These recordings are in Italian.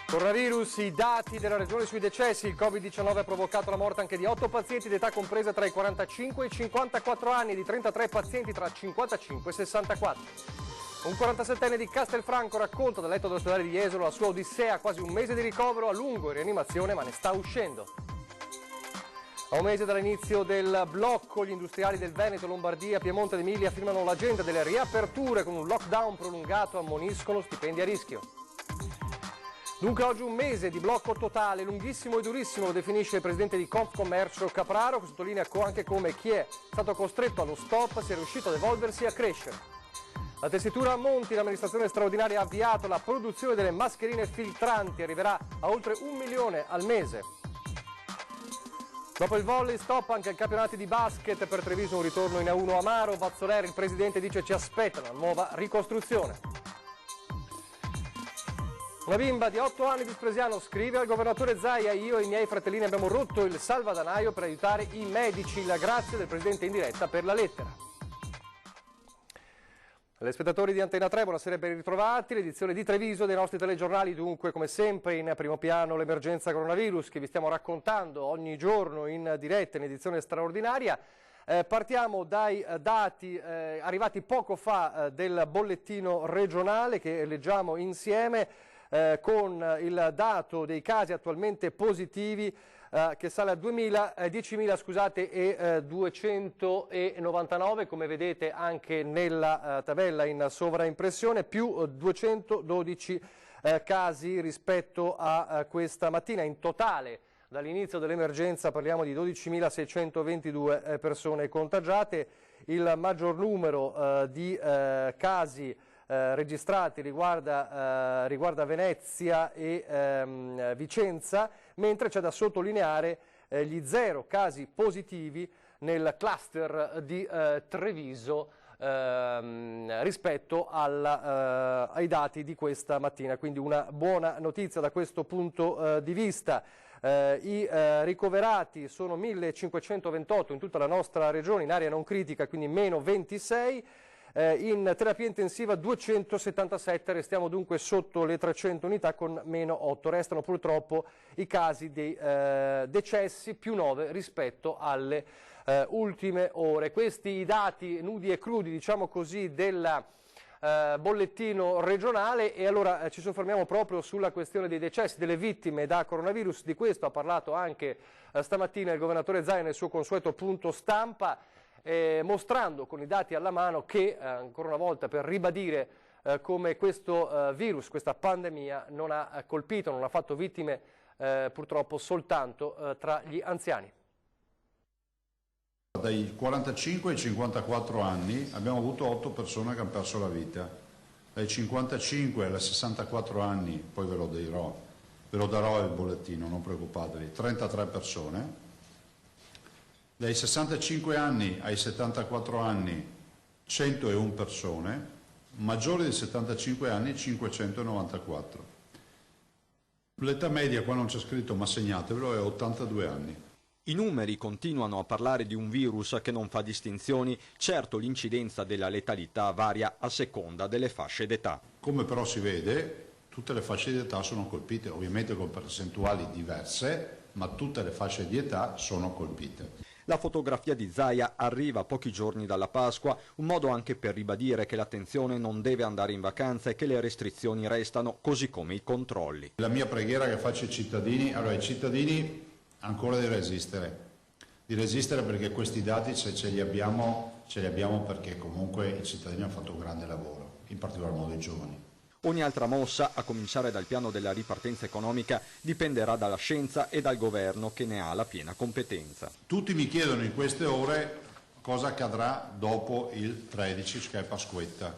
Coronavirus, i dati della regione sui decessi. Il Covid-19 ha provocato la morte anche di 8 pazienti d'età compresa tra i 45 e i 54 anni e di 33 pazienti tra 55 e 64. Un 47enne di Castelfranco racconta dal letto dell'ospedale di Jesolo la sua odissea, quasi un mese di ricovero a lungo in rianimazione, ma ne sta uscendo. A un mese dall'inizio del blocco, gli industriali del Veneto, Lombardia, Piemonte ed Emilia firmano l'agenda delle riaperture con un lockdown prolungato, ammoniscono stipendi a rischio. Dunque oggi un mese di blocco totale, lunghissimo e durissimo, lo definisce il presidente di Confcommercio Capraro, che sottolinea anche come chi è stato costretto allo stop sia riuscito ad evolversi e a crescere. La tessitura a monti, l'amministrazione straordinaria ha avviato la produzione delle mascherine filtranti, arriverà a oltre 1 milione al mese. Dopo il volley stop anche il campionato di basket, per Treviso un ritorno in A1 amaro, Bazzoler, il presidente, dice ci aspetta una nuova ricostruzione. Una bimba di 8 anni di Spresiano scrive al governatore Zaia: io e i miei fratellini abbiamo rotto il salvadanaio per aiutare i medici, la grazia del presidente in diretta per la lettera. Telespettatori di Antena 3, buonasera e ben ritrovati. L'edizione di Treviso dei nostri telegiornali, dunque come sempre in primo piano l'emergenza coronavirus che vi stiamo raccontando ogni giorno in diretta in edizione straordinaria. Partiamo dai dati arrivati poco fa del bollettino regionale che leggiamo insieme. Con il dato dei casi attualmente positivi che sale a 10.000 e 299, come vedete anche nella tabella in sovraimpressione, più 212 casi rispetto a questa mattina. In totale dall'inizio dell'emergenza parliamo di 12.622 persone contagiate, il maggior numero di casi registrati riguarda Venezia e Vicenza, mentre c'è da sottolineare gli 0 casi positivi nel cluster di Treviso rispetto ai dati di questa mattina, quindi una buona notizia da questo punto di vista. I ricoverati sono 1.528 in tutta la nostra regione, in area non critica, quindi meno 26. In terapia intensiva 277, restiamo dunque sotto le 300 unità con meno 8. Restano purtroppo i casi dei decessi, più 9 rispetto alle ultime ore. Questi i dati nudi e crudi, diciamo così, del bollettino regionale, e allora ci soffermiamo proprio sulla questione dei decessi, delle vittime da coronavirus. Di questo ha parlato anche stamattina il governatore Zaia nel suo consueto punto stampa, mostrando con i dati alla mano che, ancora una volta, per ribadire come questo virus, questa pandemia non ha colpito, non ha fatto vittime purtroppo soltanto tra gli anziani. Dai 45 ai 54 anni abbiamo avuto 8 persone che hanno perso la vita, dai 55 ai 64 anni, poi ve lo darò il bollettino, non preoccupatevi, 33 persone. Dai 65 anni ai 74 anni 101 persone, maggiori di 75 anni 594. L'età media, qua non c'è scritto ma segnatevelo, è 82 anni. I numeri continuano a parlare di un virus che non fa distinzioni, certo l'incidenza della letalità varia a seconda delle fasce d'età. Come però si vede, tutte le fasce di età sono colpite, ovviamente con percentuali diverse, ma tutte le fasce di età sono colpite. La fotografia di Zaia arriva pochi giorni dalla Pasqua, un modo anche per ribadire che l'attenzione non deve andare in vacanza e che le restrizioni restano, così come i controlli. La mia preghiera che faccio ai cittadini, allora i cittadini ancora di resistere perché questi dati se ce li abbiamo perché comunque i cittadini hanno fatto un grande lavoro, in particolar modo i giovani. Ogni altra mossa, a cominciare dal piano della ripartenza economica, dipenderà dalla scienza e dal governo che ne ha la piena competenza. Tutti mi chiedono in queste ore cosa accadrà dopo il 13, che è Pasquetta.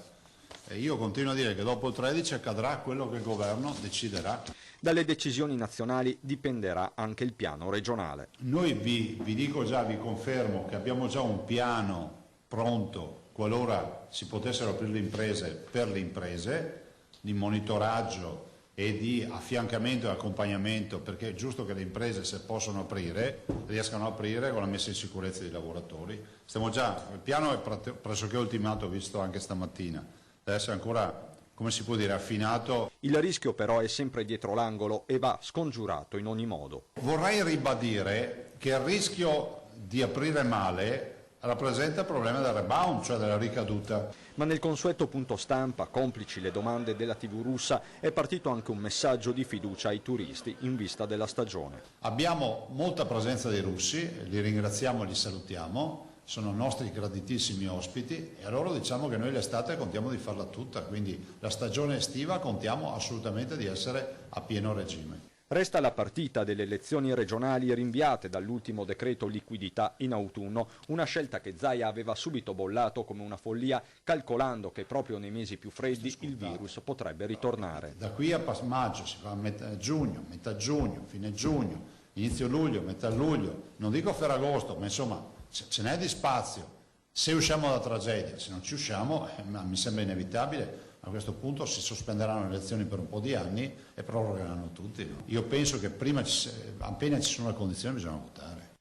E io continuo a dire che dopo il 13 accadrà quello che il governo deciderà. Dalle decisioni nazionali dipenderà anche il piano regionale. Noi vi dico già, vi confermo che abbiamo già un piano pronto qualora si potessero aprire le imprese, per le imprese, di monitoraggio e di affiancamento e accompagnamento, perché è giusto che le imprese, se possono aprire, riescano a aprire con la messa in sicurezza dei lavoratori. Il piano è pressoché ultimato, visto anche stamattina, deve essere ancora, come si può dire, affinato. Il rischio però è sempre dietro l'angolo e va scongiurato in ogni modo. Vorrei ribadire che il rischio di aprire male rappresenta il problema del rebound, cioè della ricaduta. Ma nel consueto punto stampa, complici le domande della TV russa, è partito anche un messaggio di fiducia ai turisti in vista della stagione. Abbiamo molta presenza dei russi, li ringraziamo e li salutiamo, sono nostri graditissimi ospiti e a loro diciamo che noi l'estate contiamo di farla tutta, quindi la stagione estiva contiamo assolutamente di essere a pieno regime. Resta la partita delle elezioni regionali rinviate dall'ultimo decreto liquidità in autunno, una scelta che Zaia aveva subito bollato come una follia, calcolando che proprio nei mesi più freddi il virus potrebbe ritornare. Da qui a maggio si fa a metà giugno, fine giugno, inizio luglio, metà luglio, non dico Ferragosto, ma insomma ce n'è di spazio. Se usciamo dalla tragedia, se non ci usciamo, mi sembra inevitabile. A questo punto si sospenderanno le elezioni per un po' di anni e prorogheranno tutti. No? Io penso che prima, appena ci sono le condizioni, bisogna votare.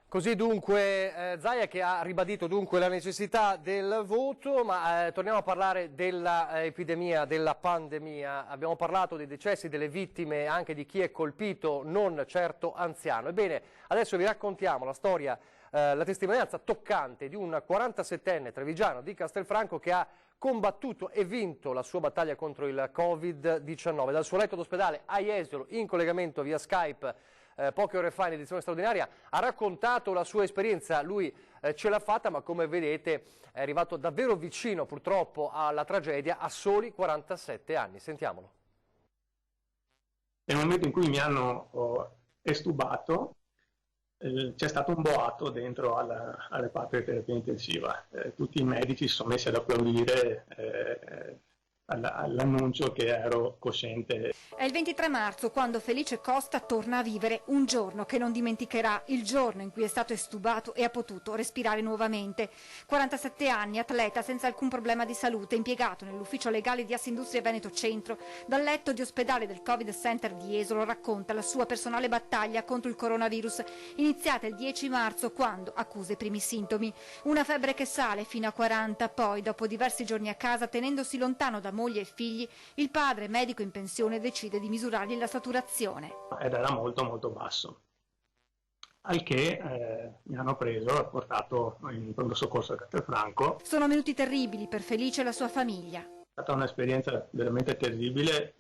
Così dunque Zaia, che ha ribadito dunque la necessità del voto, ma torniamo a parlare dell'epidemia, della pandemia. Abbiamo parlato dei decessi, delle vittime, anche di chi è colpito, non certo anziano. Ebbene, adesso vi raccontiamo la storia, la testimonianza toccante di un 47enne trevigiano di Castelfranco che ha combattuto e vinto la sua battaglia contro il Covid-19. Dal suo letto d'ospedale a Jesolo, in collegamento via Skype, poche ore fa in edizione straordinaria, ha raccontato la sua esperienza. Lui ce l'ha fatta, ma come vedete è arrivato davvero vicino purtroppo alla tragedia a soli 47 anni. Sentiamolo. Nel momento in cui mi hanno estubato, c'è stato un boato dentro alle parti di terapia intensiva. Tutti i medici si sono messi ad applaudire all'annuncio che ero cosciente. È il 23 marzo quando Felice Costa torna a vivere un giorno che non dimenticherà, il giorno in cui è stato estubato e ha potuto respirare nuovamente. 47 anni, atleta senza alcun problema di salute, impiegato nell'ufficio legale di Assindustria Veneto Centro, dal letto di ospedale del Covid Center di Jesolo racconta la sua personale battaglia contro il coronavirus, iniziata il 10 marzo quando accusa i primi sintomi. Una febbre che sale fino a 40, poi dopo diversi giorni a casa, tenendosi lontano da moglie e figli, il padre, medico in pensione, decide di misurargli la saturazione. Ed era molto molto basso, al che mi hanno preso e portato in pronto soccorso a Castelfranco. Sono minuti terribili per Felice e la sua famiglia. È stata un'esperienza veramente terribile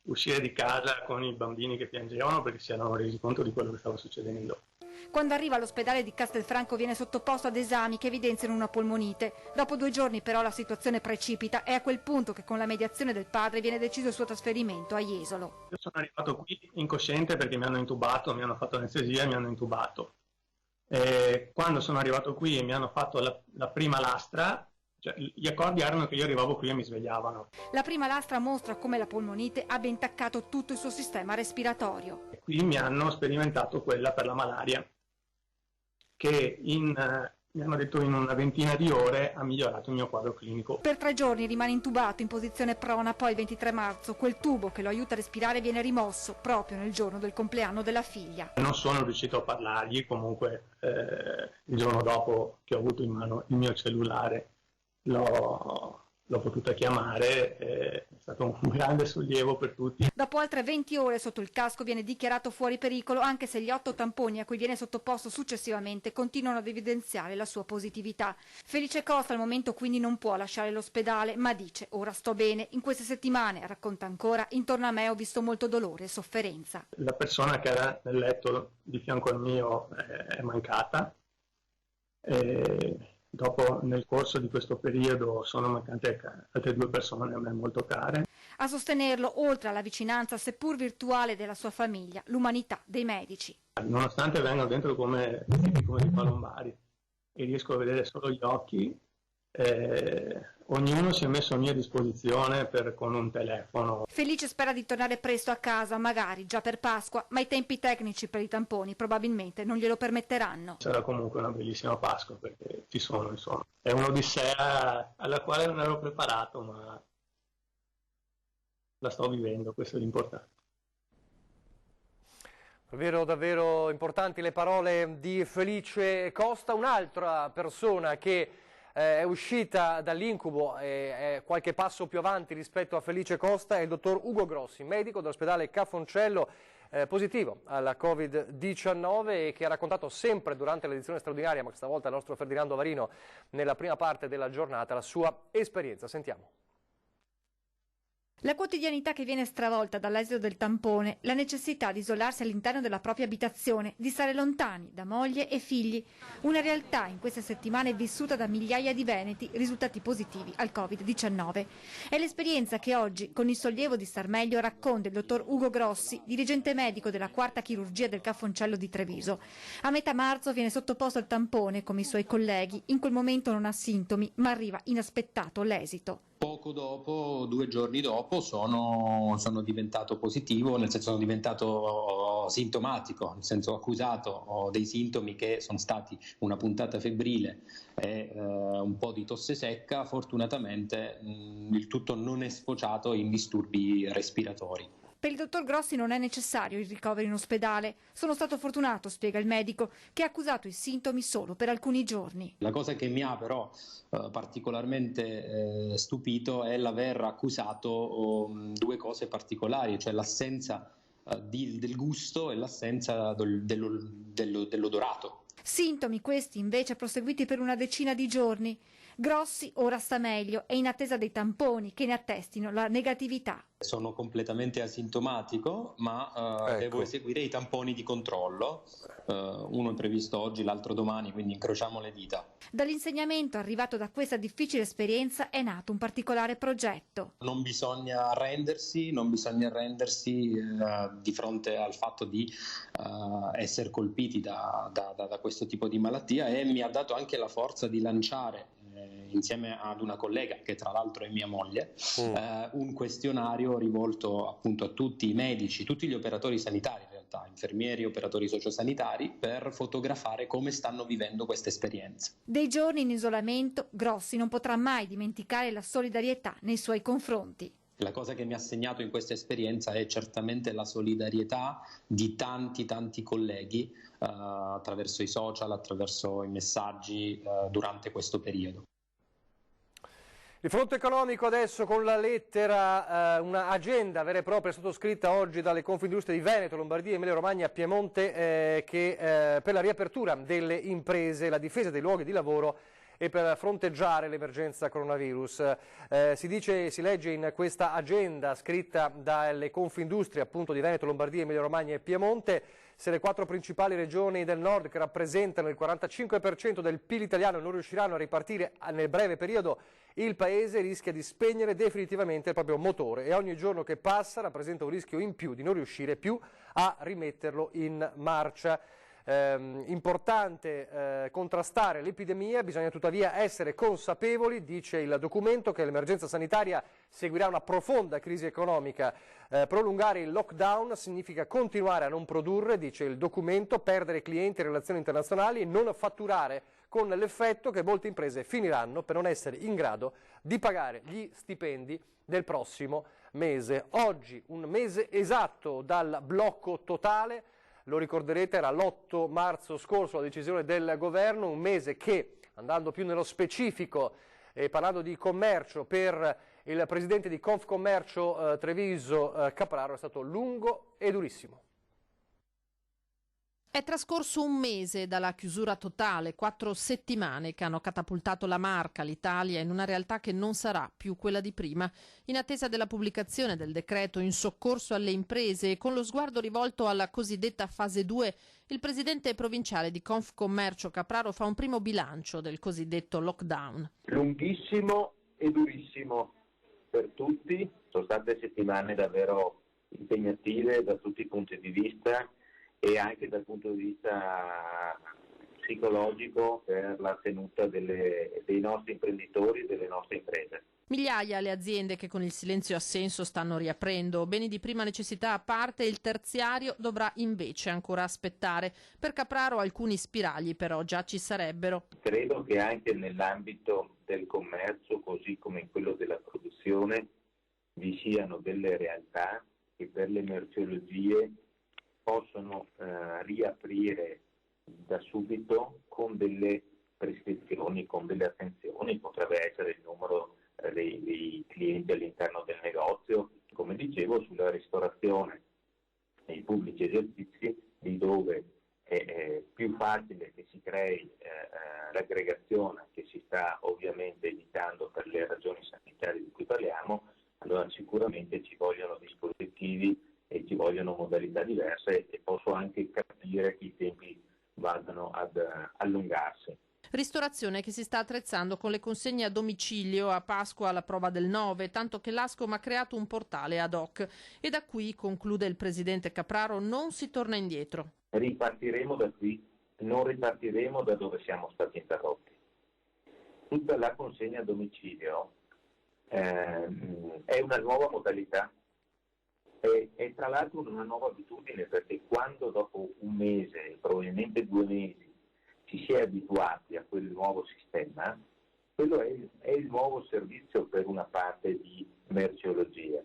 uscire di casa con i bambini che piangevano perché si erano resi conto di quello che stava succedendo. Quando arriva all'ospedale di Castelfranco viene sottoposto ad esami che evidenziano una polmonite. Dopo 2 giorni però la situazione precipita e è a quel punto che con la mediazione del padre viene deciso il suo trasferimento a Jesolo. Io sono arrivato qui incosciente perché mi hanno intubato, mi hanno fatto anestesia e mi hanno intubato. Quando sono arrivato qui e mi hanno fatto la prima lastra, cioè, gli accordi erano che io arrivavo qui e mi svegliavano. La prima lastra mostra come la polmonite abbia intaccato tutto il suo sistema respiratorio. E qui mi hanno sperimentato quella per la malaria, che mi hanno detto in una ventina di ore ha migliorato il mio quadro clinico. Per 3 giorni rimane intubato in posizione prona, poi il 23 marzo quel tubo che lo aiuta a respirare viene rimosso proprio nel giorno del compleanno della figlia. Non sono riuscito a parlargli, comunque il giorno dopo che ho avuto in mano il mio cellulare l'ho potuta chiamare, è stato un grande sollievo per tutti. Dopo altre 20 ore sotto il casco viene dichiarato fuori pericolo, anche se gli 8 tamponi a cui viene sottoposto successivamente continuano ad evidenziare la sua positività. Felice Costa al momento quindi non può lasciare l'ospedale, ma dice: ora sto bene, in queste settimane, racconta ancora, intorno a me ho visto molto dolore e sofferenza. La persona che era nel letto di fianco al mio è mancata. Dopo, nel corso di questo periodo, sono mancate altre 2 persone a me molto care. A sostenerlo, oltre alla vicinanza, seppur virtuale, della sua famiglia, l'umanità dei medici. Nonostante vengano dentro come dei palombari e riesco a vedere solo gli occhi, ognuno si è messo a mia disposizione con un telefono. Felice spera di tornare presto a casa, magari già per Pasqua, ma i tempi tecnici per i tamponi probabilmente non glielo permetteranno. Sarà comunque una bellissima Pasqua perché ci sono, insomma. È un'odissea alla quale non ero preparato, ma la sto vivendo, questo è l'importante. Davvero importanti le parole di Felice Costa. Un'altra persona che è uscita dall'incubo e è qualche passo più avanti rispetto a Felice Costa è il dottor Ugo Grossi, medico dell'ospedale Ca' Foncello, positivo alla Covid-19 e che ha raccontato sempre durante l'edizione straordinaria, ma questa volta il nostro Ferdinando Varino nella prima parte della giornata, la sua esperienza. Sentiamo. La quotidianità che viene stravolta dall'esito del tampone, la necessità di isolarsi all'interno della propria abitazione, di stare lontani da moglie e figli. Una realtà in queste settimane vissuta da migliaia di veneti risultati positivi al Covid-19. È l'esperienza che oggi, con il sollievo di star meglio, racconta il dottor Ugo Grossi, dirigente medico della 4ª chirurgia del Ca' Foncello di Treviso. A metà marzo viene sottoposto al tampone come i suoi colleghi. In quel momento non ha sintomi, ma arriva inaspettato l'esito. Poco dopo, 2 giorni dopo, sono diventato positivo, nel senso sono diventato sintomatico, nel senso accusato. Ho dei sintomi che sono stati una puntata febbrile e un po' di tosse secca. Fortunatamente il tutto non è sfociato in disturbi respiratori. Per il dottor Grossi non è necessario il ricovero in ospedale. Sono stato fortunato, spiega il medico, che ha accusato i sintomi solo per alcuni giorni. La cosa che mi ha però particolarmente stupito è l'aver accusato 2 cose particolari, cioè l'assenza del gusto e l'assenza dell'odorato. Sintomi questi invece proseguiti per una decina di giorni. Grossi ora sta meglio, è in attesa dei tamponi che ne attestino la negatività. Sono completamente asintomatico, ma devo eseguire i tamponi di controllo. Uno è previsto oggi, l'altro domani, quindi incrociamo le dita. Dall'insegnamento arrivato da questa difficile esperienza è nato un particolare progetto. Non bisogna arrendersi di fronte al fatto di essere colpiti da questo tipo di malattia, e mi ha dato anche la forza di lanciare insieme ad una collega che tra l'altro è mia moglie un questionario rivolto appunto a tutti i medici, tutti gli operatori sanitari in realtà, infermieri, operatori sociosanitari, per fotografare come stanno vivendo questa esperienza. Dei giorni in isolamento, Grossi non potrà mai dimenticare la solidarietà nei suoi confronti. La cosa che mi ha segnato in questa esperienza è certamente la solidarietà di tanti colleghi attraverso i social, attraverso i messaggi durante questo periodo. Il fronte economico adesso con la lettera, una agenda vera e propria sottoscritta oggi dalle Confindustrie di Veneto, Lombardia, Emilia Romagna e Piemonte per la riapertura delle imprese, la difesa dei luoghi di lavoro e per fronteggiare l'emergenza coronavirus. Si legge in questa agenda scritta dalle Confindustrie appunto di Veneto, Lombardia, Emilia Romagna e Piemonte, se le 4 principali regioni del nord, che rappresentano il 45% del PIL italiano, non riusciranno a ripartire nel breve periodo, il Paese rischia di spegnere definitivamente il proprio motore e ogni giorno che passa rappresenta un rischio in più di non riuscire più a rimetterlo in marcia. Importante contrastare l'epidemia, bisogna tuttavia essere consapevoli, dice il documento, che l'emergenza sanitaria seguirà una profonda crisi economica. Prolungare il lockdown significa continuare a non produrre, dice il documento, perdere clienti e relazioni internazionali e non fatturare, con l'effetto che molte imprese finiranno per non essere in grado di pagare gli stipendi del prossimo mese. Oggi un mese esatto dal blocco totale. Lo ricorderete, era l'8 marzo scorso la decisione del governo, un mese che, andando più nello specifico e parlando di commercio, per il presidente di Confcommercio Treviso Capraro è stato lungo e durissimo. È trascorso un mese dalla chiusura totale, 4 settimane che hanno catapultato la marca, l'Italia, in una realtà che non sarà più quella di prima. In attesa della pubblicazione del decreto in soccorso alle imprese e con lo sguardo rivolto alla cosiddetta fase 2, il presidente provinciale di Confcommercio Capraro fa un primo bilancio del cosiddetto lockdown. Lunghissimo e durissimo per tutti, sono state settimane davvero impegnative da tutti i punti di vista e anche dal punto di vista psicologico per la tenuta dei nostri imprenditori e delle nostre imprese. Migliaia le aziende che con il silenzio assenso stanno riaprendo. Beni di prima necessità a parte, il terziario dovrà invece ancora aspettare. Per Capraro alcuni spiragli però già ci sarebbero. Credo che anche nell'ambito del commercio, così come in quello della produzione, vi siano delle realtà che per le merceologie possono riaprire da subito con delle prescrizioni, con delle attenzioni, potrebbe essere il numero dei clienti all'interno del negozio, come dicevo, sulla ristorazione e i pubblici esercizi, di dove è più facile che si crei l'aggregazione, che si sta ovviamente evitando per le ragioni sanitarie di cui parliamo. Allora sicuramente ci vogliono dispositivi e ci vogliono modalità diverse, e posso anche capire che i tempi vadano ad allungarsi. Ristorazione che si sta attrezzando con le consegne a domicilio a Pasqua alla prova del 9, tanto che l'Ascom ha creato un portale ad hoc e da qui, conclude il presidente Capraro, non si torna indietro. Ripartiremo da qui, non ripartiremo da dove siamo stati interrotti. Tutta la consegna a domicilio è una nuova modalità e tra l'altro una nuova abitudine, perché quando dopo un mese, probabilmente 2 mesi, ci si è abituati a quel nuovo sistema, quello è il nuovo servizio per una parte di merceologia.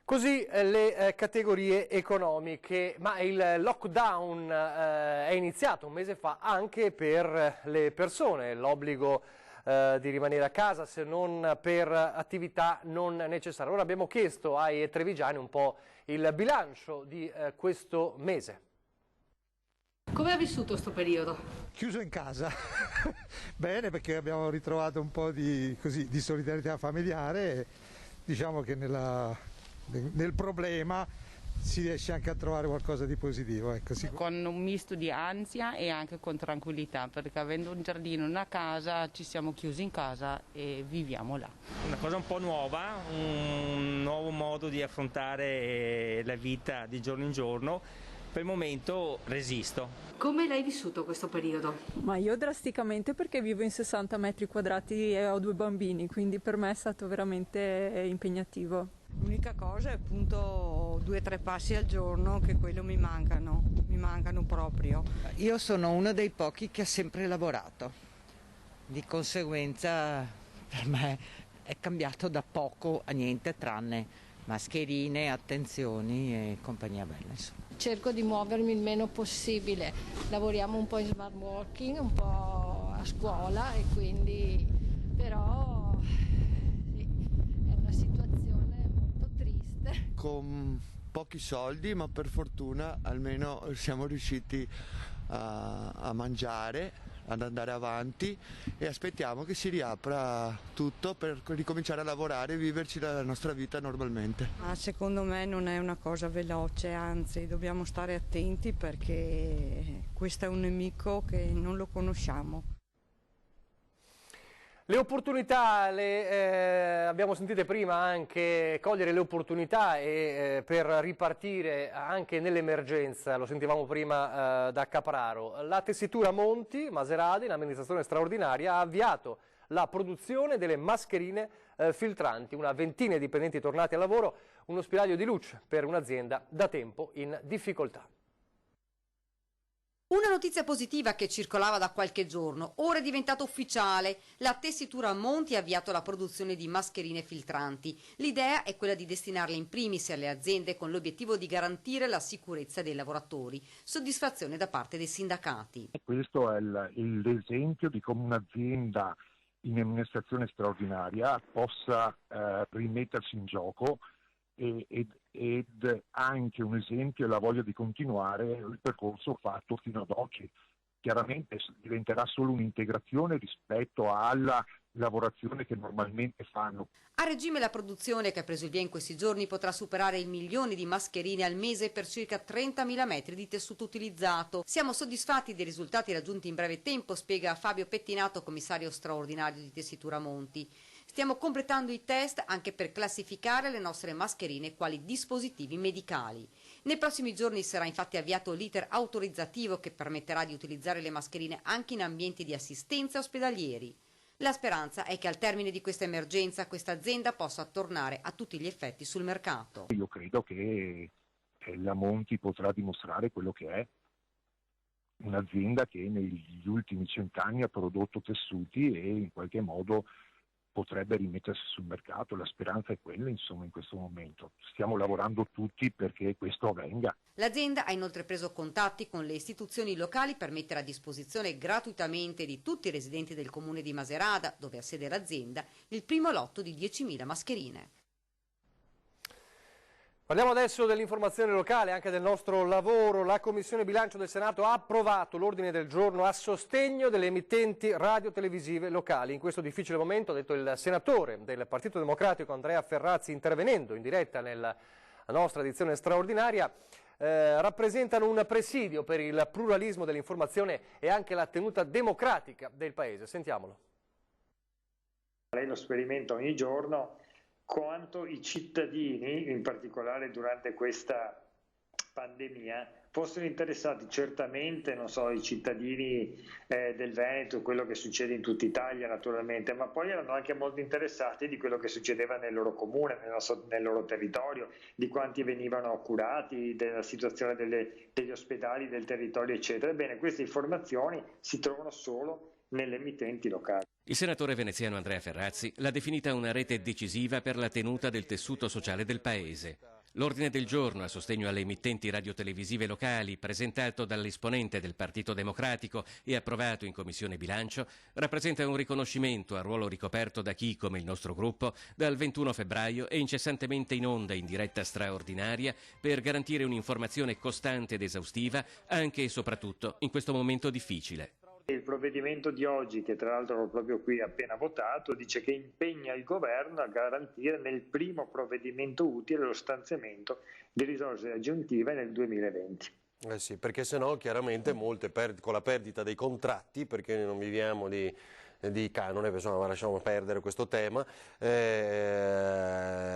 Così le categorie economiche, ma il lockdown è iniziato un mese fa anche per le persone, l'obbligo di rimanere a casa se non per attività non necessarie. Ora abbiamo chiesto ai trevigiani un po' il bilancio di questo mese. Come ha vissuto questo periodo? Chiuso in casa, bene, perché abbiamo ritrovato un po' di solidarietà familiare. Diciamo che nel problema si riesce anche a trovare qualcosa di positivo. Ecco, con un misto di ansia e anche con tranquillità, perché avendo un giardino e una casa ci siamo chiusi in casa e viviamo là. Una cosa un po' nuova, un nuovo modo di affrontare la vita di giorno in giorno. Per il momento resisto. Come l'hai vissuto questo periodo? Ma io drasticamente, perché vivo in 60 metri quadrati e ho 2 bambini, quindi per me è stato veramente impegnativo. L'unica cosa è appunto 2 o 3 passi al giorno, che quello mi mancano proprio. Io sono uno dei pochi che ha sempre lavorato, di conseguenza per me è cambiato da poco a niente, tranne mascherine, attenzioni e compagnia bella, insomma. Cerco di muovermi il meno possibile, lavoriamo un po' in smart working, un po' a scuola e quindi però sì, è una situazione molto triste. Con pochi soldi, ma per fortuna almeno siamo riusciti a mangiare, ad andare avanti, e aspettiamo che si riapra tutto per ricominciare a lavorare e viverci la nostra vita normalmente. Secondo me non è una cosa veloce, anzi dobbiamo stare attenti, perché questo è un nemico che non lo conosciamo. Le opportunità, abbiamo sentite prima anche cogliere le opportunità per ripartire anche nell'emergenza, lo sentivamo prima da Capraro. La tessitura Monti, Maserati, l'amministrazione straordinaria, ha avviato la produzione delle mascherine filtranti, una ventina di dipendenti tornati al lavoro, uno spiraglio di luce per un'azienda da tempo in difficoltà. Una notizia positiva che circolava da qualche giorno, ora è diventata ufficiale. La tessitura Monti ha avviato la produzione di mascherine filtranti. L'idea è quella di destinarle in primis alle aziende con l'obiettivo di garantire la sicurezza dei lavoratori. Soddisfazione da parte dei sindacati. Questo è l'esempio di come un'azienda in amministrazione straordinaria possa rimettersi in gioco ed anche un esempio e la voglia di continuare il percorso fatto fino ad oggi. Chiaramente diventerà solo un'integrazione rispetto alla lavorazione che normalmente fanno. A regime la produzione, che ha preso il via in questi giorni, potrà superare il 1 milione di mascherine al mese per circa 30.000 metri di tessuto utilizzato. Siamo soddisfatti dei risultati raggiunti in breve tempo, spiega Fabio Pettinato, commissario straordinario di Tessitura Monti. Stiamo completando i test anche per classificare le nostre mascherine quali dispositivi medicali. Nei prossimi giorni sarà infatti avviato l'iter autorizzativo che permetterà di utilizzare le mascherine anche in ambienti di assistenza ospedalieri. La speranza è che al termine di questa emergenza questa azienda possa tornare a tutti gli effetti sul mercato. Io credo che la Monti potrà dimostrare quello che è un'azienda che negli ultimi 100 anni ha prodotto tessuti e in qualche modo potrebbe rimettersi sul mercato. La speranza è quella, insomma, in questo momento. Stiamo lavorando tutti perché questo avvenga. L'azienda ha inoltre preso contatti con le istituzioni locali per mettere a disposizione gratuitamente di tutti i residenti del comune di Macerata, dove ha sede l'azienda, il primo lotto di 10.000 mascherine. Parliamo adesso dell'informazione locale, anche del nostro lavoro. La Commissione Bilancio del Senato ha approvato l'ordine del giorno a sostegno delle emittenti radio-televisive locali. In questo difficile momento, ha detto il senatore del Partito Democratico Andrea Ferrazzi, intervenendo in diretta nella nostra edizione straordinaria, rappresentano un presidio per il pluralismo dell'informazione e anche la tenuta democratica del Paese. Sentiamolo. Lei lo sperimenta ogni giorno, quanto i cittadini, in particolare durante questa pandemia, fossero interessati certamente, non so, i cittadini del Veneto, quello che succede in tutta Italia naturalmente, ma poi erano anche molto interessati di quello che succedeva nel loro comune, nel loro territorio, di quanti venivano curati, della situazione degli ospedali, del territorio, eccetera. Ebbene, queste informazioni si trovano solo nelle emittenti locali. Il senatore veneziano Andrea Ferrazzi l'ha definita una rete decisiva per la tenuta del tessuto sociale del Paese. L'ordine del giorno a sostegno alle emittenti radiotelevisive locali, presentato dall'esponente del Partito Democratico e approvato in Commissione Bilancio, rappresenta un riconoscimento al ruolo ricoperto da chi, come il nostro gruppo, dal 21 febbraio è incessantemente in onda in diretta straordinaria per garantire un'informazione costante ed esaustiva anche e soprattutto in questo momento difficile. Il provvedimento di oggi, che tra l'altro ho proprio qui appena votato, dice che impegna il governo a garantire nel primo provvedimento utile lo stanziamento di risorse aggiuntive nel 2020. Sì, perché sennò chiaramente molte con la perdita dei contratti, perché non viviamo di canone, insomma, lasciamo perdere questo tema,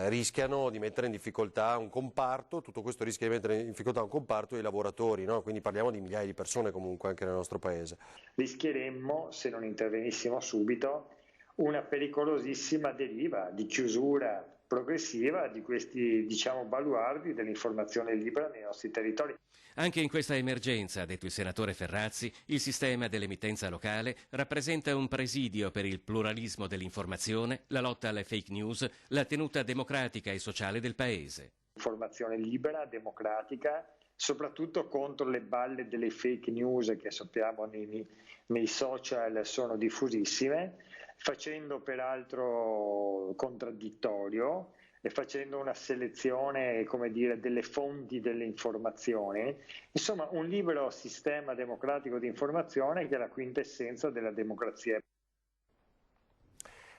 rischiano di mettere in difficoltà un comparto. Tutto questo rischia di mettere in difficoltà un comparto e i lavoratori, no? Quindi parliamo di migliaia di persone comunque anche nel nostro paese. Rischieremmo, se non intervenissimo subito, una pericolosissima deriva di chiusura progressiva di questi, diciamo, baluardi dell'informazione libera nei nostri territori. Anche in questa emergenza, ha detto il senatore Ferrazzi, il sistema dell'emittenza locale rappresenta un presidio per il pluralismo dell'informazione, la lotta alle fake news, la tenuta democratica e sociale del Paese. Informazione libera, democratica, soprattutto contro le balle delle fake news che sappiamo nei social sono diffusissime, facendo peraltro contraddittorio e facendo una selezione, come dire, delle fonti delle informazioni. Insomma, un libero sistema democratico di informazione che è la quintessenza della democrazia.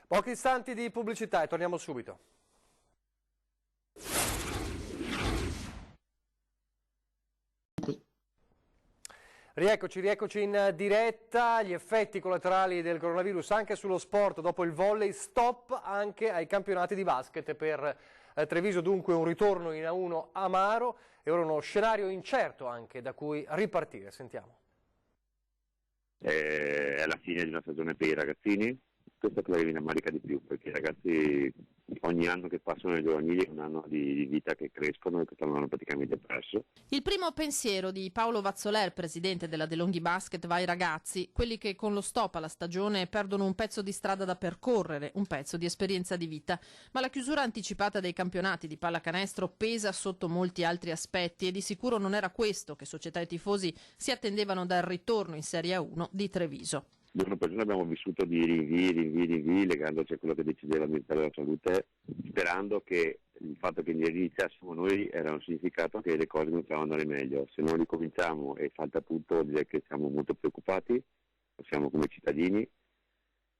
Pochi istanti di pubblicità e torniamo subito. Rieccoci in diretta. Gli effetti collaterali del coronavirus anche sullo sport dopo il volley, stop anche ai campionati di basket per Treviso, dunque un ritorno in A1 amaro e ora uno scenario incerto anche da cui ripartire. Sentiamo. È la fine di una stagione per i ragazzini, questo che mi rammarica di più, perché i ragazzi ogni anno che passano nei giovanili è un anno di vita che crescono e quest'anno hanno praticamente perso. Il primo pensiero di Paolo Vazzoler, presidente della De Longhi Basket, va ai ragazzi, quelli che con lo stop alla stagione perdono un pezzo di strada da percorrere, un pezzo di esperienza di vita. Ma la chiusura anticipata dei campionati di pallacanestro pesa sotto molti altri aspetti e di sicuro non era questo che società e tifosi si attendevano dal ritorno in Serie A1 di Treviso. Giorno per giorno abbiamo vissuto di rinvii, legandoci a quello che decideva il Ministero della Salute, sperando che il fatto che iniziassimo noi era un significato che le cose iniziavano ad andare meglio. Se non ricominciamo e falta appunto, vuol dire che siamo molto preoccupati, siamo come cittadini.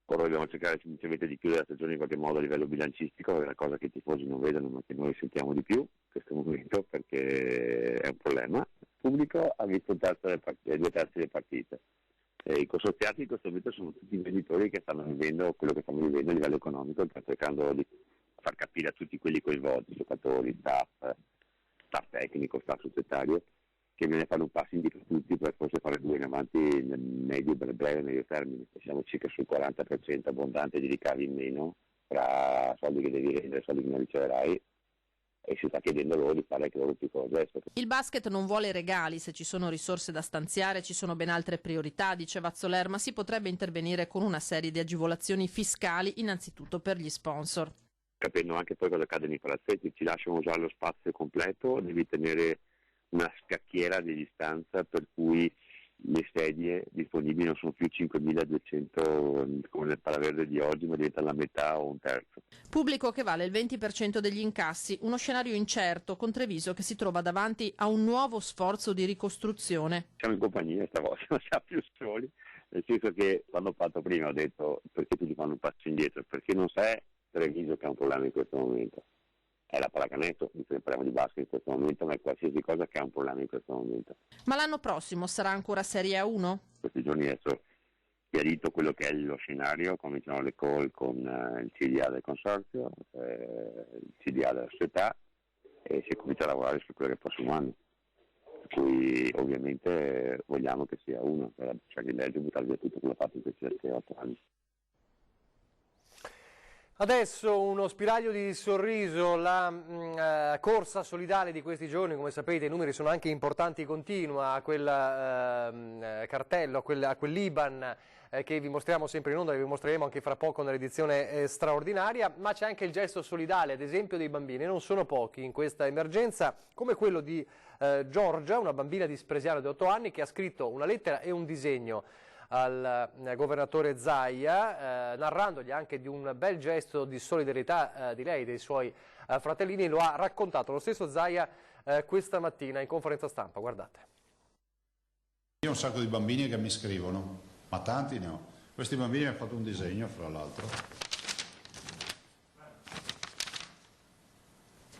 Ora dobbiamo cercare semplicemente di chiudere la stagione in qualche modo a livello bilancistico, è una cosa che i tifosi non vedono ma che noi sentiamo di più in questo momento, perché è un problema. Il pubblico ha visto due terzi delle partite. I consorziati in questo momento sono tutti imprenditori che stanno vivendo quello che stiamo vivendo a livello economico, stanno cercando di far capire a tutti quelli coinvolti, giocatori, staff tecnico, staff societario, che bisogna fare un passo indietro tutti per forse fare due in avanti nel breve e medio termine. Siamo circa sul 40% abbondante di ricavi in meno tra soldi che devi rendere e soldi che non riceverai, e si sta chiedendo loro di fare anche loro un piccolo gesto. Il basket non vuole regali, se ci sono risorse da stanziare ci sono ben altre priorità, dice Vazzoler, ma si potrebbe intervenire con una serie di agevolazioni fiscali, innanzitutto per gli sponsor. Capendo anche poi cosa accade nei palazzetti, ci lasciano usare lo spazio completo, devi tenere una scacchiera di distanza per cui le sedie disponibili non sono più 5.200 come nel Palaverde di oggi, ma diventa la metà o un terzo. Pubblico che vale il 20% degli incassi, uno scenario incerto con Treviso che si trova davanti a un nuovo sforzo di ricostruzione. Siamo in compagnia stavolta, non siamo più soli, nel senso che quando ho fatto prima ho detto perché tutti fanno un passo indietro, perché non sai Treviso che ha un problema in questo momento. È la pallacanestro, ne parliamo di basket in questo momento, ma è qualsiasi cosa che ha un problema in questo momento. Ma l'anno prossimo sarà ancora Serie A1? Questi giorni adesso chiarito quello che è lo scenario, cominciano le call con il CDA del consorzio, il CDA della società e si comincia a lavorare su quello che è il prossimo anno. Per cui ovviamente vogliamo che sia uno, cioè che legge buttare via tutto quello fatto in questi 8 anni. Adesso uno spiraglio di sorriso, la corsa solidale di questi giorni, come sapete i numeri sono anche importanti, continua a quel cartello, a quell'Iban che vi mostriamo sempre in onda, che vi mostreremo anche fra poco nell'edizione straordinaria, ma c'è anche il gesto solidale, ad esempio dei bambini, non sono pochi in questa emergenza, come quello di Giorgia, una bambina di Spresiano di 8 anni che ha scritto una lettera e un disegno al governatore Zaia, narrandogli anche di un bel gesto di solidarietà di lei e dei suoi fratellini. Lo ha raccontato lo stesso Zaia questa mattina in conferenza stampa, guardate. Io ho un sacco di bambini che mi scrivono, ma tanti ne ho. Questi bambini mi hanno fatto un disegno, fra l'altro,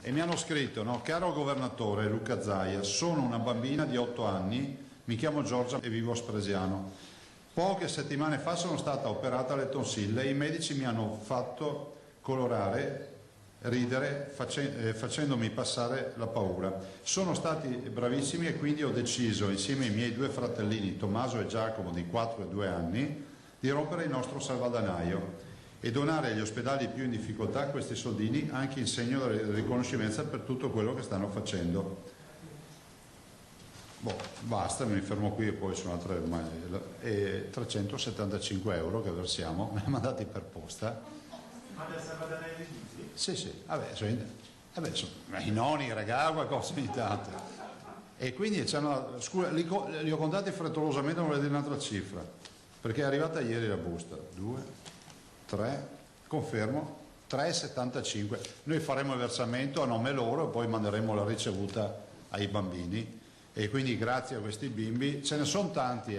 e mi hanno scritto, no? Caro governatore Luca Zaia, sono una bambina di 8 anni, mi chiamo Giorgia e vivo a Spresiano. Poche settimane fa sono stata operata alle tonsille e i medici mi hanno fatto colorare, ridere, facendomi passare la paura. Sono stati bravissimi e quindi ho deciso, insieme ai miei 2 fratellini, Tommaso e Giacomo, di 4 e 2 anni, di rompere il nostro salvadanaio e donare agli ospedali più in difficoltà questi soldini anche in segno di riconoscenza per tutto quello che stanno facendo. Boh, basta, mi fermo qui e poi sono altre 375 euro che versiamo, me li ha mandati per posta. Ma del salvadanaio di tutti? Sì, sì, sono i nonni, i ragazzi, qualcosa ogni tanto. E quindi scusa, li ho contati frettolosamente, non voglio dire un'altra cifra, perché è arrivata ieri la busta. 2, 3, confermo, 3,75. Noi faremo il versamento a nome loro e poi manderemo la ricevuta ai bambini. E quindi grazie a questi bimbi, ce ne sono tanti.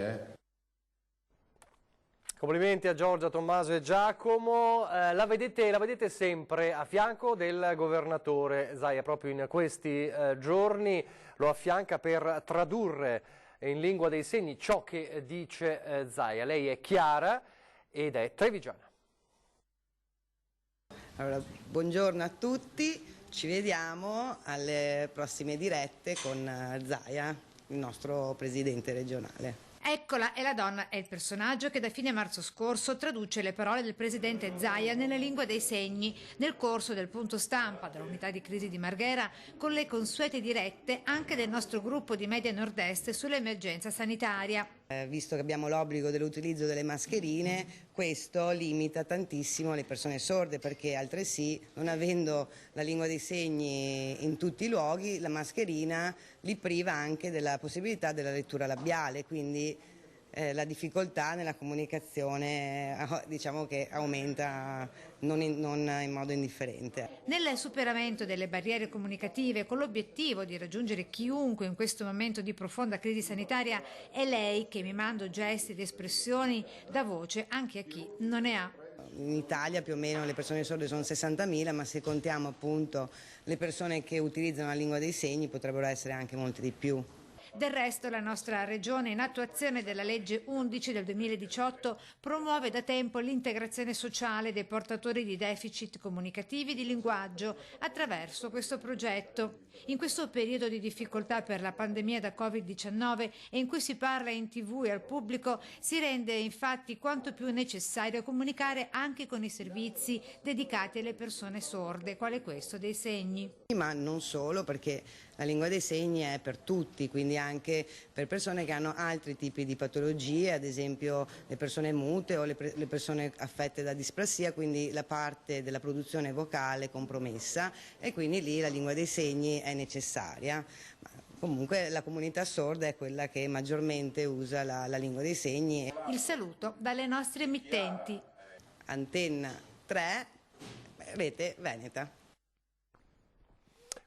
Complimenti a Giorgia, Tommaso e Giacomo, la vedete sempre a fianco del governatore Zaia, proprio in questi giorni lo affianca per tradurre in lingua dei segni ciò che dice Zaia. Lei è Chiara ed è trevigiana. Allora, buongiorno a tutti. Ci vediamo alle prossime dirette con Zaia, il nostro presidente regionale. Eccola, è la donna, è il personaggio che da fine marzo scorso traduce le parole del presidente Zaia nella lingua dei segni nel corso del punto stampa dell'unità di crisi di Marghera, con le consuete dirette anche del nostro gruppo di Media Nord-Est sull'emergenza sanitaria. Visto che abbiamo l'obbligo dell'utilizzo delle mascherine, questo limita tantissimo le persone sorde, perché altresì, non avendo la lingua dei segni in tutti i luoghi, la mascherina li priva anche della possibilità della lettura labiale, quindi la difficoltà nella comunicazione diciamo che aumenta non in modo indifferente. Nel superamento delle barriere comunicative, con l'obiettivo di raggiungere chiunque in questo momento di profonda crisi sanitaria, è lei che, mimando gesti ed espressioni, dà voce anche a chi non ne ha. In Italia più o meno le persone sorde sono 60.000, ma se contiamo appunto le persone che utilizzano la lingua dei segni potrebbero essere anche molte di più. Del resto la nostra Regione, in attuazione della legge 11 del 2018, promuove da tempo l'integrazione sociale dei portatori di deficit comunicativi di linguaggio attraverso questo progetto. In questo periodo di difficoltà per la pandemia da Covid-19 e in cui si parla in TV e al pubblico, si rende infatti quanto più necessario comunicare anche con i servizi dedicati alle persone sorde, quale questo dei segni. Ma non solo, perché la lingua dei segni è per tutti, quindi anche per persone che hanno altri tipi di patologie, ad esempio le persone mute o le persone affette da disprassia, quindi la parte della produzione vocale è compromessa e quindi lì la lingua dei segni è necessaria. Comunque la comunità sorda è quella che maggiormente usa la lingua dei segni. Il saluto dalle nostre emittenti. Antenna 3, Rete Veneta.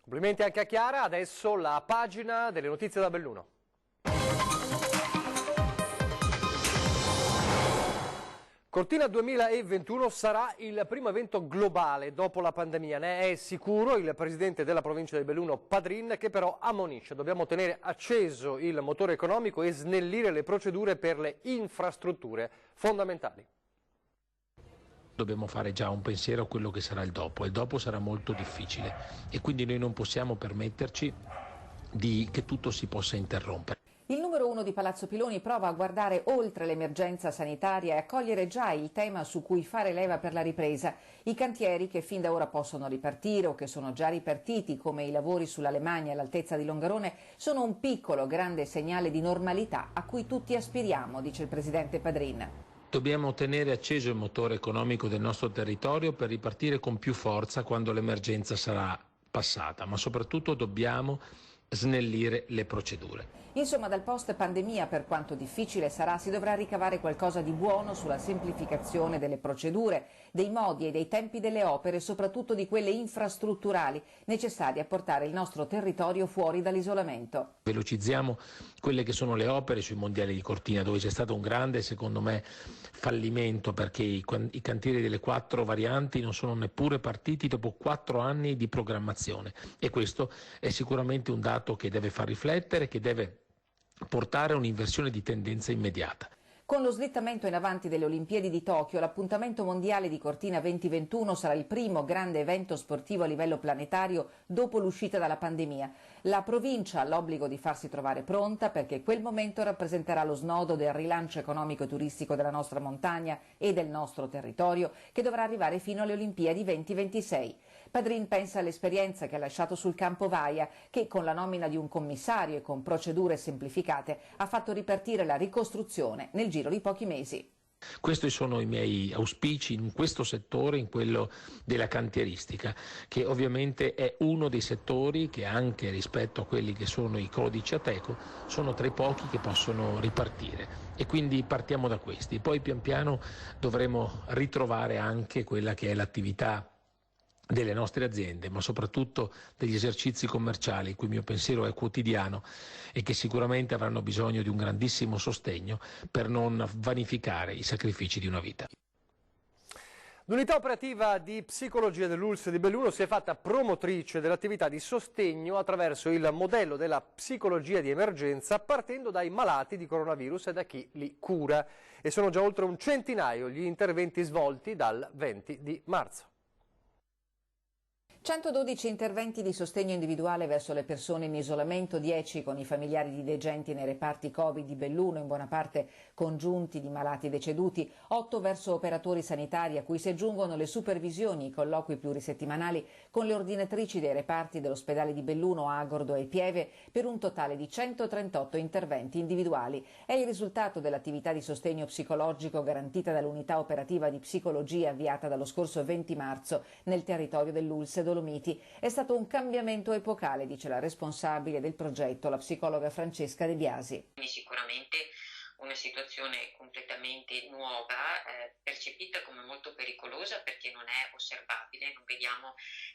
Complimenti anche a Chiara, adesso la pagina delle notizie da Belluno. Cortina 2021 sarà il primo evento globale dopo la pandemia, ne è sicuro il presidente della provincia di Belluno Padrin, che però ammonisce: dobbiamo tenere acceso il motore economico e snellire le procedure per le infrastrutture fondamentali. Dobbiamo fare già un pensiero a quello che sarà il dopo sarà molto difficile e quindi noi non possiamo permetterci che tutto si possa interrompere. Il numero 1 di Palazzo Piloni prova a guardare oltre l'emergenza sanitaria e a cogliere già il tema su cui fare leva per la ripresa. I cantieri che fin da ora possono ripartire o che sono già ripartiti, come i lavori sulla Lemagna all'altezza di Longarone, sono un piccolo grande segnale di normalità a cui tutti aspiriamo, dice il presidente Padrin. Dobbiamo tenere acceso il motore economico del nostro territorio per ripartire con più forza quando l'emergenza sarà passata, ma soprattutto dobbiamo snellire le procedure. Insomma, dal post pandemia, per quanto difficile sarà, si dovrà ricavare qualcosa di buono sulla semplificazione delle procedure, dei modi e dei tempi delle opere, soprattutto di quelle infrastrutturali necessarie a portare il nostro territorio fuori dall'isolamento. Velocizziamo quelle che sono le opere sui mondiali di Cortina, dove c'è stato un grande, secondo me, fallimento, perché i cantieri delle 4 varianti non sono neppure partiti dopo 4 anni di programmazione, e questo è sicuramente un dato che deve far riflettere, che deve portare a un'inversione di tendenza immediata. Con lo slittamento in avanti delle Olimpiadi di Tokyo, l'appuntamento mondiale di Cortina 2021 sarà il primo grande evento sportivo a livello planetario dopo l'uscita dalla pandemia. La provincia ha l'obbligo di farsi trovare pronta, perché quel momento rappresenterà lo snodo del rilancio economico e turistico della nostra montagna e del nostro territorio, che dovrà arrivare fino alle Olimpiadi 2026. Padrin pensa all'esperienza che ha lasciato sul campo Vaia, che con la nomina di un commissario e con procedure semplificate ha fatto ripartire la ricostruzione nel giro di pochi mesi. Questi sono i miei auspici in questo settore, in quello della cantieristica, che ovviamente è uno dei settori che, anche rispetto a quelli che sono i codici Ateco, sono tra i pochi che possono ripartire, e quindi partiamo da questi. Poi pian piano dovremo ritrovare anche quella che è l'attività delle nostre aziende, ma soprattutto degli esercizi commerciali, il cui mio pensiero è quotidiano e che sicuramente avranno bisogno di un grandissimo sostegno per non vanificare i sacrifici di una vita. L'unità operativa di psicologia dell'ULSS di Belluno si è fatta promotrice dell'attività di sostegno attraverso il modello della psicologia di emergenza, partendo dai malati di coronavirus e da chi li cura. E sono già oltre un centinaio gli interventi svolti dal 20 di marzo. 112 interventi di sostegno individuale verso le persone in isolamento, 10 con i familiari di degenti nei reparti Covid di Belluno, in buona parte congiunti di malati deceduti, 8 verso operatori sanitari, a cui si aggiungono le supervisioni, i colloqui plurisettimanali con le ordinatrici dei reparti dell'ospedale di Belluno, Agordo e Pieve, per un totale di 138 interventi individuali. È il risultato dell'attività di sostegno psicologico garantita dall'unità operativa di psicologia avviata dallo scorso 20 marzo nel territorio dell'ULSS Dolomiti. È stato un cambiamento epocale, dice la responsabile del progetto, la psicologa Francesca De Biasi. Sicuramente una situazione completamente nuova, percepita come molto pericolosa perché non è osservabile,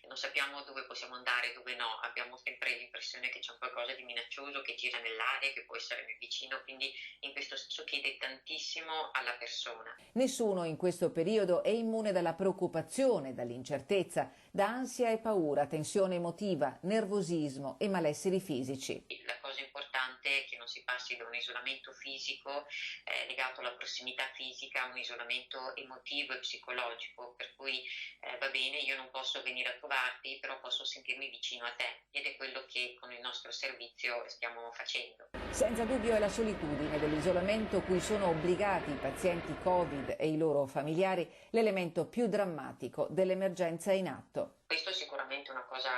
non sappiamo dove possiamo andare, dove no, abbiamo sempre l'impressione che c'è un qualcosa di minaccioso che gira nell'aria, che può essere vicino, quindi in questo senso chiede tantissimo alla persona. Nessuno in questo periodo è immune dalla preoccupazione, dall'incertezza, da ansia e paura, tensione emotiva, nervosismo e malesseri fisici. La cosa importante è che non si passi da un isolamento fisico legato alla prossimità fisica a un isolamento emotivo e psicologico, per cui va bene, io non posso venire a trovarti, però posso sentirmi vicino a te, ed è quello che con il nostro servizio stiamo facendo. Senza dubbio è la solitudine dell'isolamento cui sono obbligati i pazienti Covid e i loro familiari l'elemento più drammatico dell'emergenza in atto. Questo è sicuramente una cosa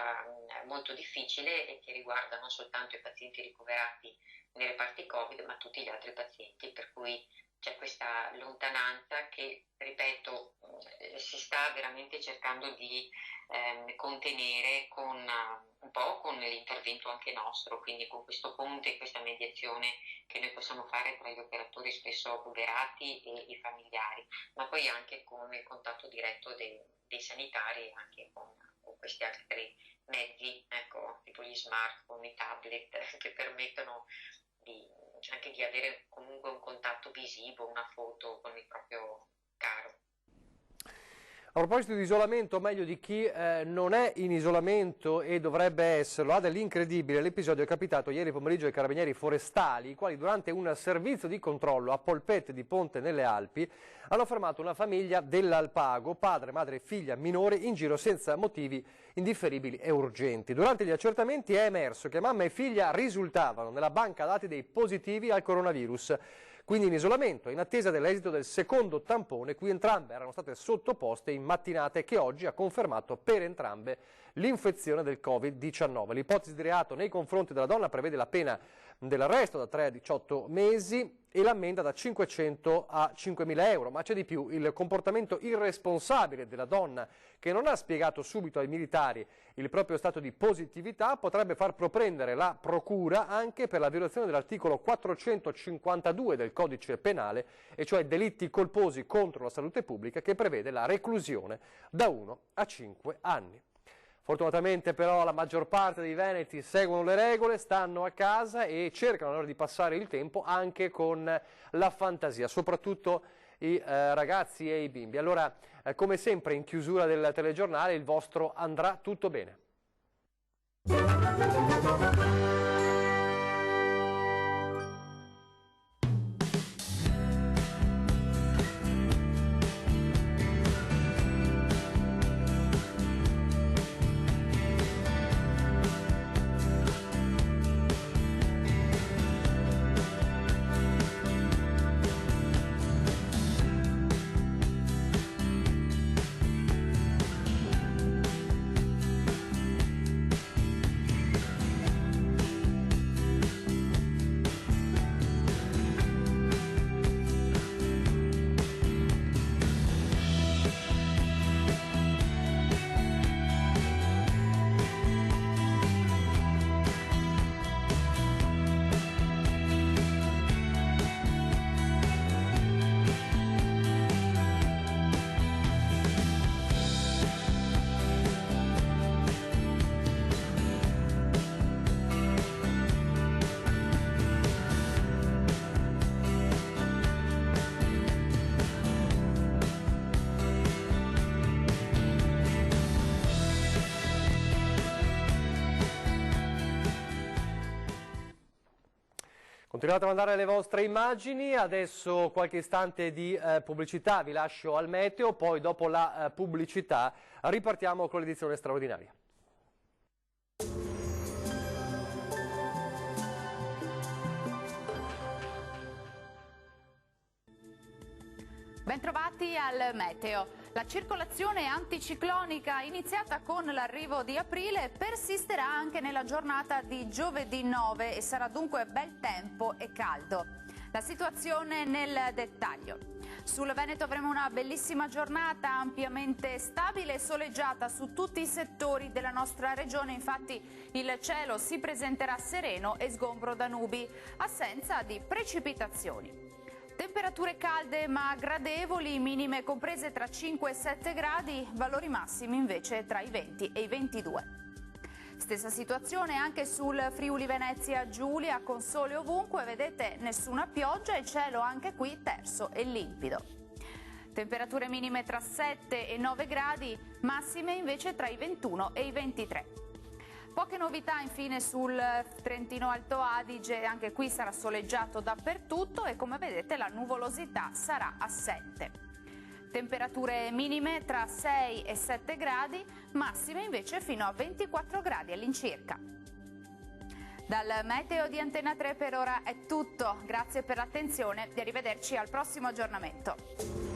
molto difficile e che riguarda non soltanto i pazienti ricoverati nei reparti Covid, ma tutti gli altri pazienti, per cui c'è questa lontananza che, ripeto, si sta veramente cercando di contenere con un po' con l'intervento anche nostro, quindi con questo ponte, questa mediazione che noi possiamo fare tra gli operatori spesso oberati e i familiari, ma poi anche con il contatto diretto dei sanitari e anche con questi altri mezzi, ecco, tipo gli smartphone, i tablet, che permettono anche di avere comunque un contatto visivo, una foto con il proprio caro. A proposito di isolamento, o meglio di chi non è in isolamento e dovrebbe esserlo, ha dell'incredibile. L'episodio è capitato ieri pomeriggio ai carabinieri forestali, i quali durante un servizio di controllo a Polpette di Ponte nelle Alpi hanno fermato una famiglia dell'Alpago, padre, madre e figlia minore, in giro senza motivi indifferibili e urgenti. Durante gli accertamenti è emerso che mamma e figlia risultavano nella banca dati dei positivi al coronavirus, quindi in isolamento, in attesa dell'esito del secondo tampone, cui entrambe erano state sottoposte in mattinata e che oggi ha confermato per entrambe l'infezione del Covid-19. L'ipotesi di reato nei confronti della donna prevede la pena dell'arresto da 3 a 18 mesi e l'ammenda da 500 a 5.000 euro, ma c'è di più: il comportamento irresponsabile della donna, che non ha spiegato subito ai militari il proprio stato di positività, potrebbe far propendere la procura anche per la violazione dell'articolo 452 del Codice Penale, e cioè delitti colposi contro la salute pubblica, che prevede la reclusione da 1 a 5 anni. Fortunatamente però la maggior parte dei veneti seguono le regole, stanno a casa e cercano allora di passare il tempo anche con la fantasia, soprattutto i ragazzi e i bimbi. Allora, come sempre in chiusura del telegiornale, il vostro andrà tutto bene. Continuate a mandare le vostre immagini, adesso qualche istante di pubblicità, vi lascio al meteo, poi dopo la pubblicità ripartiamo con l'edizione straordinaria. Bentrovati al meteo. La circolazione anticiclonica iniziata con l'arrivo di aprile persisterà anche nella giornata di giovedì 9 e sarà dunque bel tempo e caldo. La situazione nel dettaglio. Sul Veneto avremo una bellissima giornata ampiamente stabile e soleggiata su tutti i settori della nostra regione, infatti il cielo si presenterà sereno e sgombro da nubi, assenza di precipitazioni. Temperature calde ma gradevoli, minime comprese tra 5 e 7 gradi, valori massimi invece tra i 20 e i 22. Stessa situazione anche sul Friuli Venezia Giulia, con sole ovunque, vedete nessuna pioggia e cielo anche qui terso e limpido. Temperature minime tra 7 e 9 gradi, massime invece tra i 21 e i 23. Poche novità infine sul Trentino Alto Adige, anche qui sarà soleggiato dappertutto e come vedete la nuvolosità sarà assente. Temperature minime tra 6 e 7 gradi, massime invece fino a 24 gradi all'incirca. Dal meteo di Antena 3 per ora è tutto, grazie per l'attenzione e arrivederci al prossimo aggiornamento.